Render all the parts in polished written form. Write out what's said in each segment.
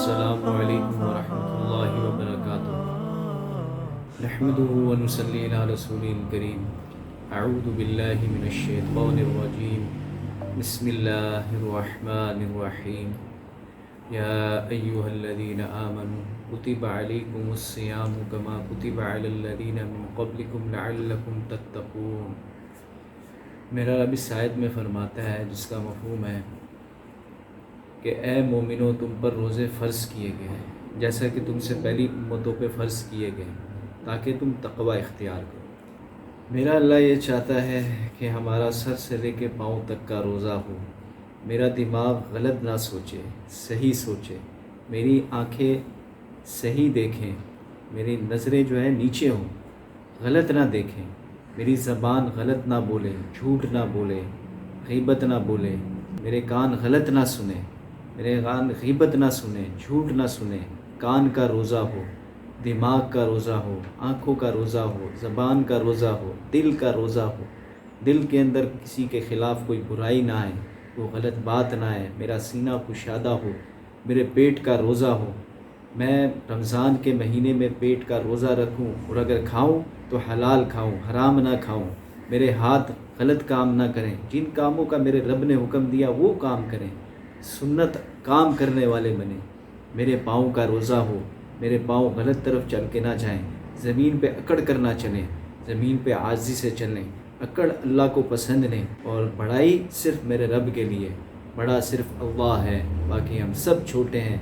السلام علیکم ورحمۃ اللہ وبرکاتہ۔ نحمده ونصلی علی رسول کریم۔ اعوذ باللہ من الشیطان الرجیم۔ بسم اللہ الرحمن الرحیم۔ یا ایہا الذین آمنوا کتب علیکم الصیام کما کتب علی الذین من قبلکم لعلکم تتقون۔ میرا رب اس آیت میں فرماتا ہے، جس کا مفہوم ہے کہ اے مومنو، تم پر روزے فرض کیے گئے ہیں جیسا کہ تم سے پہلی امتوں پہ فرض کیے گئے تاکہ تم تقوی اختیار کرو۔ میرا اللہ یہ چاہتا ہے کہ ہمارا سر سے لے کے پاؤں تک کا روزہ ہو، میرا دماغ غلط نہ سوچے، صحیح سوچے، میری آنکھیں صحیح دیکھیں، میری نظریں جو ہیں نیچے ہوں، غلط نہ دیکھیں، میری زبان غلط نہ بولے، جھوٹ نہ بولے، غیبت نہ بولے، میرے کان غلط نہ سنیں، میرے کان غیبت نہ سنیں، جھوٹ نہ سنیں۔ کان کا روزہ ہو، دماغ کا روزہ ہو، آنکھوں کا روزہ ہو، زبان کا روزہ ہو، دل کا روزہ ہو، دل کے اندر کسی کے خلاف کوئی برائی نہ آئے، کوئی غلط بات نہ آئے، میرا سینہ کشادہ ہو، میرے پیٹ کا روزہ ہو، میں رمضان کے مہینے میں پیٹ کا روزہ رکھوں اور اگر کھاؤں تو حلال کھاؤں، حرام نہ کھاؤں، میرے ہاتھ غلط کام نہ کریں، جن کاموں کا میرے رب نے حکم دیا وہ کام کریں، سنت کام کرنے والے بنیں۔ میرے پاؤں کا روزہ ہو، میرے پاؤں غلط طرف چل کے نہ جائیں، زمین پہ اکڑ کر نہ چلیں، زمین پہ عاجزی سے چلیں۔ اکڑ اللہ کو پسند نہیں، اور بڑائی صرف میرے رب کے لیے، بڑا صرف اللہ ہے، باقی ہم سب چھوٹے ہیں۔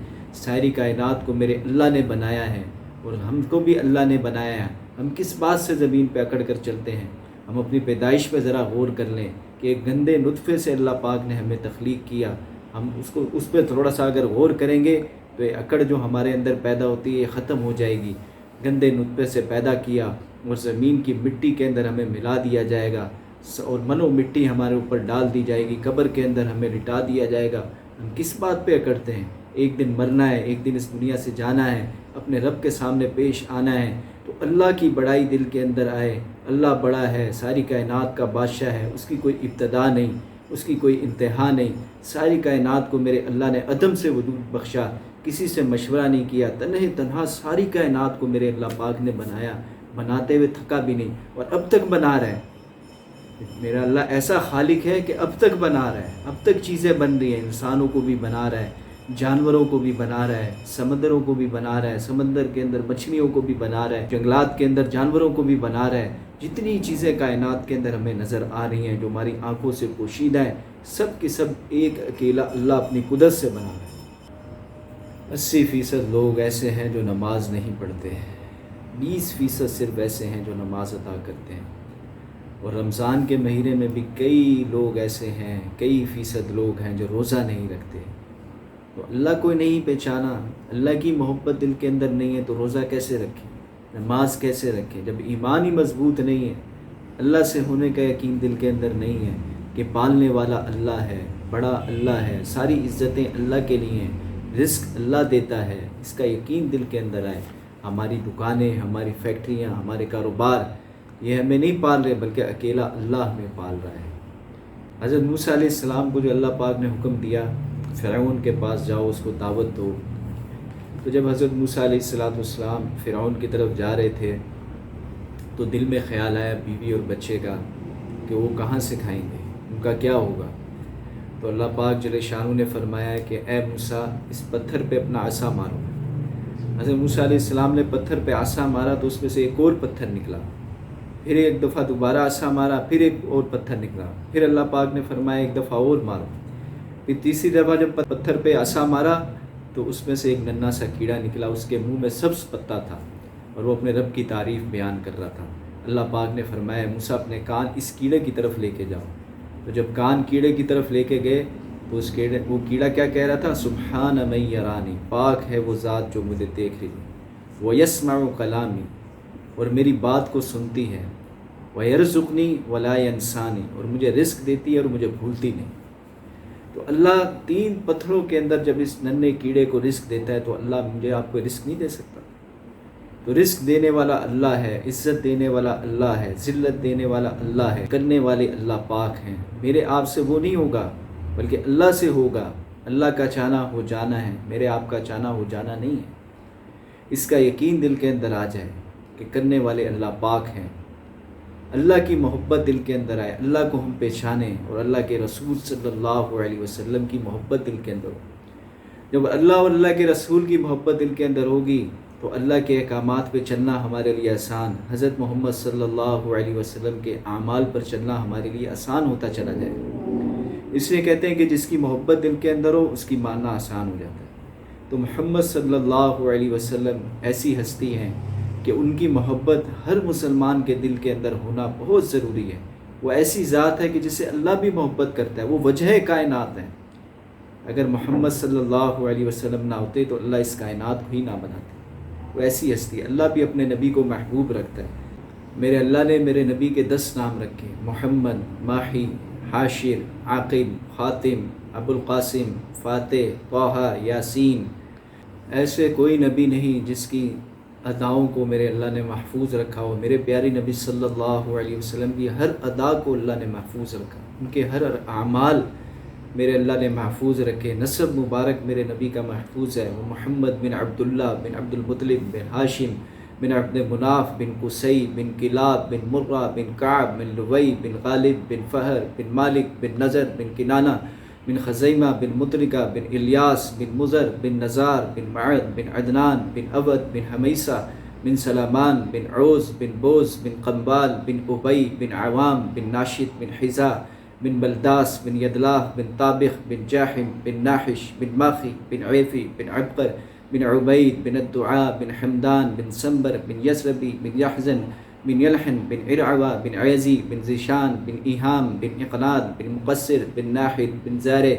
ساری کائنات کو میرے اللہ نے بنایا ہے اور ہم کو بھی اللہ نے بنایا ہے۔ ہم کس بات سے زمین پہ اکڑ کر چلتے ہیں؟ ہم اپنی پیدائش پہ ذرا غور کر لیں کہ ایک گندے نطفے سے اللہ پاک نے ہمیں تخلیق کیا۔ ہم اس پہ تھوڑا سا اگر غور کریں گے تو یہ اکڑ جو ہمارے اندر پیدا ہوتی ہے یہ ختم ہو جائے گی۔ گندے نطفے سے پیدا کیا اور زمین کی مٹی کے اندر ہمیں ملا دیا جائے گا اور منو مٹی ہمارے اوپر ڈال دی جائے گی، قبر کے اندر ہمیں لٹا دیا جائے گا۔ ہم کس بات پہ اکڑتے ہیں؟ ایک دن مرنا ہے، ایک دن اس دنیا سے جانا ہے، اپنے رب کے سامنے پیش آنا ہے، تو اللہ کی بڑائی دل کے اندر آئے۔ اللہ بڑا ہے، ساری کائنات کا بادشاہ ہے، اس کی کوئی ابتدا نہیں، اس کی کوئی انتہا نہیں۔ ساری کائنات کو میرے اللہ نے عدم سے وجود بخشا، کسی سے مشورہ نہیں کیا، تنہا ساری کائنات کو میرے اللہ پاک نے بنایا، بناتے ہوئے تھکا بھی نہیں اور اب تک بنا رہا ہے۔ میرا اللہ ایسا خالق ہے کہ اب تک بنا رہا ہے، اب تک چیزیں بن رہی ہیں، انسانوں کو بھی بنا رہا ہے، جانوروں کو بھی بنا رہا ہے، سمندروں کو بھی بنا رہا ہے، سمندر کے اندر مچھلیوں کو بھی بنا رہا ہے، جنگلات کے اندر جانوروں کو بھی بنا رہا ہے۔ جتنی چیزیں کائنات کے اندر ہمیں نظر آ رہی ہیں جو ہماری آنکھوں سے پوشیدہ ہیں، سب کی سب ایک اکیلا اللہ اپنی قدرت سے بنا رہا ہے۔ 80% لوگ ایسے ہیں جو نماز نہیں پڑھتے ہیں، 20% صرف ایسے ہیں جو نماز ادا کرتے ہیں، اور رمضان کے مہینے میں بھی کئی لوگ ایسے ہیں، کئی فیصد لوگ ہیں جو روزہ نہیں رکھتے۔ تو اللہ کو نہیں پہچانا، اللہ کی محبت دل کے اندر نہیں ہے تو روزہ کیسے رکھیں، نماز کیسے رکھیں؟ جب ایمان ہی مضبوط نہیں ہے، اللہ سے ہونے کا یقین دل کے اندر نہیں ہے کہ پالنے والا اللہ ہے، بڑا اللہ ہے، ساری عزتیں اللہ کے لیے ہیں، رزق اللہ دیتا ہے، اس کا یقین دل کے اندر آئے۔ ہماری دکانیں، ہماری فیکٹریاں، ہمارے کاروبار، یہ ہمیں نہیں پال رہے بلکہ اکیلا اللہ ہمیں پال رہا ہے۔ حضرت موسیٰ علیہ السلام کو جو اللہ پاک نے حکم دیا فرعون کے پاس جاؤ، اس کو دعوت دو، تو جب حضرت موسیٰ علیہ السلام فرعون کی طرف جا رہے تھے تو دل میں خیال آیا بیوی اور بچے کا کہ وہ کہاں سے کھائیں گے، ان کا کیا ہوگا؟ تو اللہ پاک جل شانہ نے فرمایا کہ اے موسیٰ، اس پتھر پہ اپنا عصا مارو۔ حضرت موسیٰ علیہ السلام نے پتھر پہ عصا مارا تو اس میں سے ایک اور پتھر نکلا، پھر ایک دفعہ دوبارہ عصا مارا، پھر ایک اور پتھر نکلا، پھر اللہ پاک نے فرمایا ایک دفعہ اور مارو، پھر تیسری دفعہ جب پتھر پہ عصا مارا تو اس میں سے ایک ننھا سا کیڑا نکلا، اس کے منہ میں سبز پتا تھا اور وہ اپنے رب کی تعریف بیان کر رہا تھا۔ اللہ پاک نے فرمایا موسیٰ اپنے کان اس کیڑے کی طرف لے کے جاؤ۔ تو جب کان کیڑے کی طرف لے کے گئے تو وہ کیڑا کیا کہہ رہا تھا؟ سبحان من یرانی، پاک ہے وہ ذات جو مجھے دیکھ رہی ہے، ویسمع کلامی، اور میری بات کو سنتی ہے، ویرزقنی ولا ینسانی، اور مجھے رزق دیتی ہے اور مجھے بھولتی نہیں۔ تو اللہ 3 پتھروں کے اندر جب اس ننھے کیڑے کو رزق دیتا ہے تو اللہ مجھے آپ کو رزق نہیں دے سکتا؟ تو رزق دینے والا اللہ ہے، عزت دینے والا اللہ ہے، ذلت دینے والا اللہ ہے، کرنے والے اللہ پاک ہیں۔ میرے آپ سے وہ نہیں ہوگا بلکہ اللہ سے ہوگا۔ اللہ کا چاہنا ہو جانا ہے، میرے آپ کا چاہنا ہو جانا نہیں ہے۔ اس کا یقین دل کے اندر آ جائے کہ کرنے والے اللہ پاک ہیں، اللہ کی محبت دل کے اندر آئے، اللہ کو ہم پہچانیں اور اللہ کے رسول صلی اللہ علیہ وسلم کی محبت دل کے اندر ہو۔ جب اللہ اور اللہ کے رسول کی محبت دل کے اندر ہوگی تو اللہ کے احکامات پہ چلنا ہمارے لیے آسان، حضرت محمد صلی اللہ علیہ وسلم کے اعمال پر چلنا ہمارے لیے آسان ہوتا چلا جائے۔ اس لیے کہتے ہیں کہ جس کی محبت دل کے اندر ہو اس کی ماننا آسان ہو جاتا ہے۔ تو محمد صلی اللہ علیہ وسلم ایسی ہستی ہیں کہ ان کی محبت ہر مسلمان کے دل کے اندر ہونا بہت ضروری ہے۔ وہ ایسی ذات ہے کہ جسے اللہ بھی محبت کرتا ہے، وہ وجہ کائنات ہے۔ اگر محمد صلی اللہ علیہ وسلم نہ ہوتے تو اللہ اس کائنات کو ہی نہ بناتے۔ وہ ایسی ہستی ہے، اللہ بھی اپنے نبی کو محبوب رکھتا ہے۔ میرے اللہ نے میرے نبی کے 10 نام رکھے، محمد، ماہی، حاشر، عاقب، خاتم، ابو القاسم، فاتح، طٰہٰ، یاسین۔ ایسے کوئی نبی نہیں جس کی اداؤں کو میرے اللہ نے محفوظ رکھا ہو۔ میرے پیارے نبی صلی اللہ علیہ وسلم کی ہر ادا کو اللہ نے محفوظ رکھا، ان کے ہر اعمال میرے اللہ نے محفوظ رکھے۔ نسب مبارک میرے نبی کا محفوظ ہے، وہ محمد بن عبداللہ بن عبد المطلب بن ہاشم بن عبد مناف بن قصی بن کلاب بن مرہ بن کعب بن لوی بن غالب بن فہر بن مالک بن نضر بن کنانہ بن خزیمہ بن مطرقہ بن الیاس بن مضر بن نزار بن معد بن عدنان بن عبد بن حمیسہ بن سلامان بن عوز بن بوز بن قنبال بن ابی بن عوام بن ناشد بن حذا بن بلداس بن یدلاف بن طابخ بن جاحم بن ناحش بن ماخی بن عیفی بن عبقر بن عبید بن الدعاء بن حمدان بن سنبر بن یسربی بن یحزن بن یلحن بن عرعوہ بن عیزی بن ذیشان بن ایہام بن اقناد بن مقصر بن ناحد بن زارع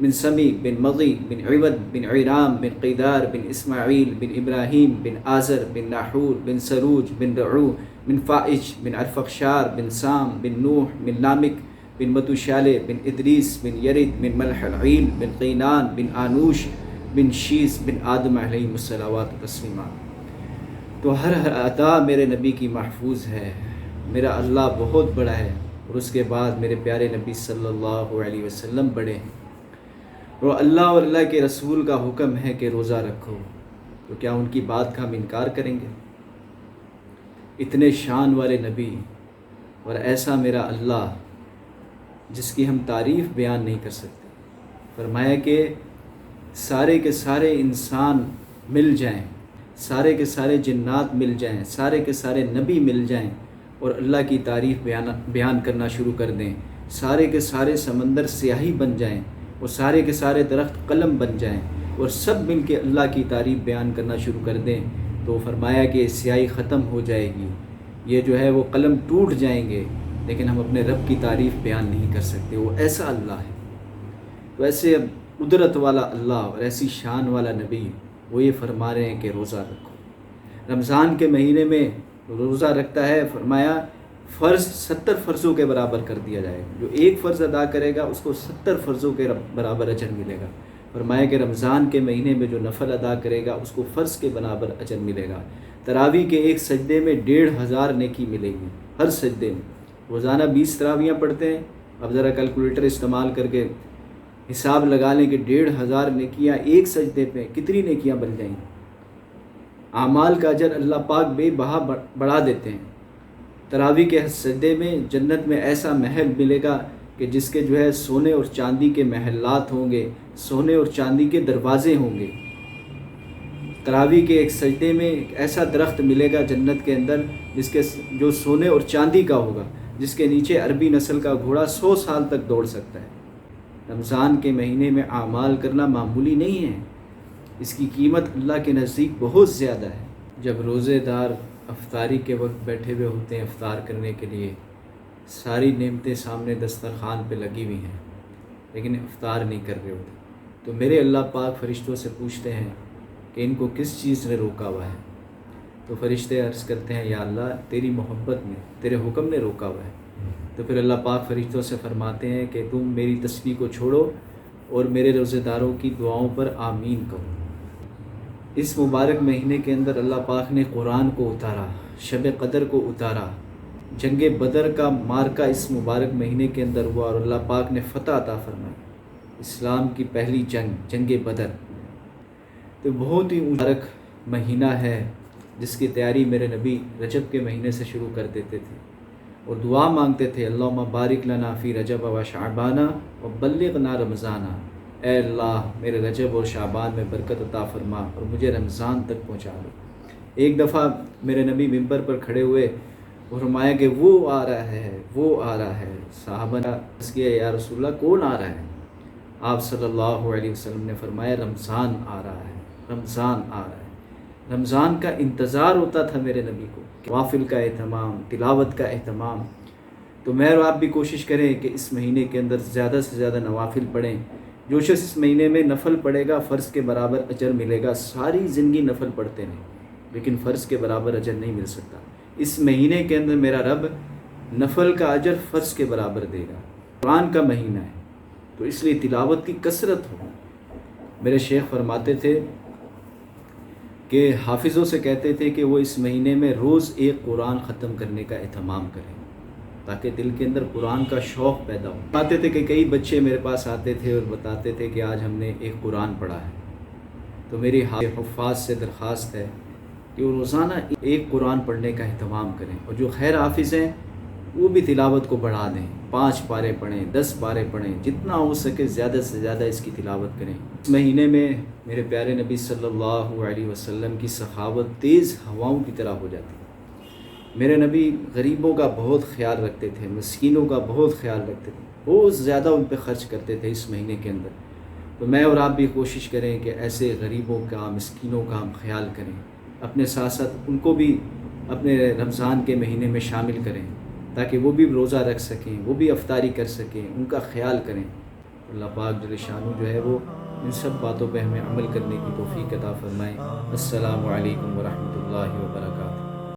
بن سمی بن مضی بن عود بن عیرام بن قیدار بن اسماعیل بن ابراہیم بن آزر بن ناحور بن سروج بن رعو بن فائج بن ارفخشار بن سام بن نوح بن لامک بن متوشالہ بن ادریس بن یرد بن ملح العیل بن قینان بن آنوش بن شیس بن آدم علیہ الصلوات والتسلیمات۔ تو ہر عطا میرے نبی کی محفوظ ہے۔ میرا اللہ بہت بڑا ہے اور اس کے بعد میرے پیارے نبی صلی اللہ علیہ وسلم بڑے ہیں۔ اور اللہ اور اللہ کے رسول کا حکم ہے کہ روزہ رکھو، تو کیا ان کی بات کا ہم انکار کریں گے؟ اتنے شان والے نبی اور ایسا میرا اللہ جس کی ہم تعریف بیان نہیں کر سکتے۔ فرمایا کہ سارے کے سارے انسان مل جائیں، سارے کے سارے جنات مل جائیں، سارے کے سارے نبی مل جائیں اور اللہ کی تعریف بیان کرنا شروع کر دیں، سارے کے سارے سمندر سیاہی بن جائیں اور سارے کے سارے درخت قلم بن جائیں اور سب مل کے اللہ کی تعریف بیان کرنا شروع کر دیں، تو فرمایا کہ سیاہی ختم ہو جائے گی، یہ جو ہے وہ قلم ٹوٹ جائیں گے، لیکن ہم اپنے رب کی تعریف بیان نہیں کر سکتے۔ وہ ایسا اللہ ہے، تو ایسے قدرت والا اللہ اور ایسی شان والا نبی وہ یہ فرما رہے ہیں کہ روزہ رکھو۔ رمضان کے مہینے میں روزہ رکھتا ہے، فرمایا فرض 70 فرضوں کے برابر کر دیا جائے گا، جو ایک فرض ادا کرے گا اس کو 70 فرضوں کے برابر اجر ملے گا۔ فرمایا کہ رمضان کے مہینے میں جو نفل ادا کرے گا اس کو فرض کے برابر اجر ملے گا۔ تراویح کے ایک سجدے میں 1500 نیکی ملے گی، ہر سجدے میں۔ روزانہ 20 تراویحیں پڑھتے ہیں، اب ذرا کیلکولیٹر استعمال کر کے حساب لگا لیں کہ 1500 نیکیاں ایک سجدے پہ کتنی نیکیاں بن جائیں گی۔ اعمال کا اجر اللہ پاک بے بہا بڑھا دیتے ہیں۔ تراویح کے سجدے میں جنت میں ایسا محل ملے گا کہ جس کے جو ہے سونے اور چاندی کے محلات ہوں گے، سونے اور چاندی کے دروازے ہوں گے۔ تراویح کے ایک سجدے میں ایک ایسا درخت ملے گا جنت کے اندر جس کے جو سونے اور چاندی کا ہوگا، جس کے نیچے عربی نسل کا گھوڑا 100 سال تک دوڑ سکتا ہے۔ رمضان کے مہینے میں اعمال کرنا معمولی نہیں ہے، اس کی قیمت اللہ کے نزدیک بہت زیادہ ہے۔ جب روزے دار افطاری کے وقت بیٹھے ہوئے ہوتے ہیں افطار کرنے کے لیے، ساری نعمتیں سامنے دسترخوان پہ لگی ہوئی ہیں، لیکن افطار نہیں کر رہے ہوتے، تو میرے اللہ پاک فرشتوں سے پوچھتے ہیں کہ ان کو کس چیز نے روکا ہوا ہے؟ تو فرشتے عرض کرتے ہیں یا اللہ تیری محبت نے، تیرے حکم نے روکا ہوا ہے۔ تو پھر اللہ پاک فرشتوں سے فرماتے ہیں کہ تم میری تسبیح کو چھوڑو اور میرے روزے داروں کی دعاؤں پر آمین کہو۔ اس مبارک مہینے کے اندر اللہ پاک نے قرآن کو اتارا، شب قدر کو اتارا، جنگ بدر کا مارکہ اس مبارک مہینے کے اندر ہوا اور اللہ پاک نے فتح عطا فرمائی۔ اسلام کی پہلی جنگ بدر، تو بہت ہی مبارک مہینہ ہے جس کی تیاری میرے نبی رجب کے مہینے سے شروع کر دیتے تھے اور دعا مانگتے تھے، اللہم بارک لنا فی رجب و شعبانہ و بلغنا رمضانہ، اے اللہ میرے رجب اور شعبان میں برکت عطا فرما اور مجھے رمضان تک پہنچا دو۔ ایک دفعہ میرے نبی ممبر پر کھڑے ہوئے اور فرمایا کہ وہ آ رہا ہے، وہ آ رہا ہے۔ صحابہ نے عرض کیا، یا رسول اللہ کون آ رہا ہے؟ آپ صلی اللہ علیہ وسلم نے فرمایا، رمضان آ رہا ہے، رمضان آ رہا ہے۔ رمضان کا انتظار ہوتا تھا میرے نبی کو، نوافل کا اہتمام، تلاوت کا اہتمام۔ تو میں اور آپ بھی کوشش کریں کہ اس مہینے کے اندر زیادہ سے زیادہ نوافل پڑھیں۔ جو شخص اس مہینے میں نفل پڑھے گا فرض کے برابر اجر ملے گا۔ ساری زندگی نفل پڑھتے ہیں لیکن فرض کے برابر اجر نہیں مل سکتا۔ اس مہینے کے اندر میرا رب نفل کا اجر فرض کے برابر دے گا۔ قرآن کا مہینہ ہے تو اس لیے تلاوت کی کثرت ہو۔ میرے شیخ فرماتے تھے کہ حافظوں سے کہتے تھے کہ وہ اس مہینے میں روز ایک قرآن ختم کرنے کا اہتمام کریں تاکہ دل کے اندر قرآن کا شوق پیدا ہو۔ بتاتے تھے کہ کئی بچے میرے پاس آتے تھے اور بتاتے تھے کہ آج ہم نے ایک قرآن پڑھا ہے۔ تو میری حفاظ سے درخواست ہے کہ وہ روزانہ ایک قرآن پڑھنے کا اہتمام کریں، اور جو خیر حافظ ہیں وہ بھی تلاوت کو بڑھا دیں، 5 پارے پڑھیں، 10 پارے پڑھیں، جتنا ہو سکے زیادہ سے زیادہ اس کی تلاوت کریں۔ اس مہینے میں میرے پیارے نبی صلی اللہ علیہ وسلم کی سخاوت تیز ہواؤں کی طرح ہو جاتی ہے۔ میرے نبی غریبوں کا بہت خیال رکھتے تھے، مسکینوں کا بہت خیال رکھتے تھے، بہت زیادہ ان پہ خرچ کرتے تھے اس مہینے کے اندر۔ تو میں اور آپ بھی کوشش کریں کہ ایسے غریبوں کا، مسکینوں کا ہم خیال کریں، اپنے ساتھ ساتھ ان کو بھی اپنے رمضان کے مہینے میں شامل کریں تاکہ وہ بھی روزہ رکھ سکیں، وہ بھی افطاری کر سکیں، ان کا خیال کریں۔ اللہ پاک جل شانہ جو ہے وہ ان سب باتوں پہ ہمیں عمل کرنے کی توفیق عطا فرمائے۔ السلام علیکم ورحمۃ اللہ وبرکاتہ۔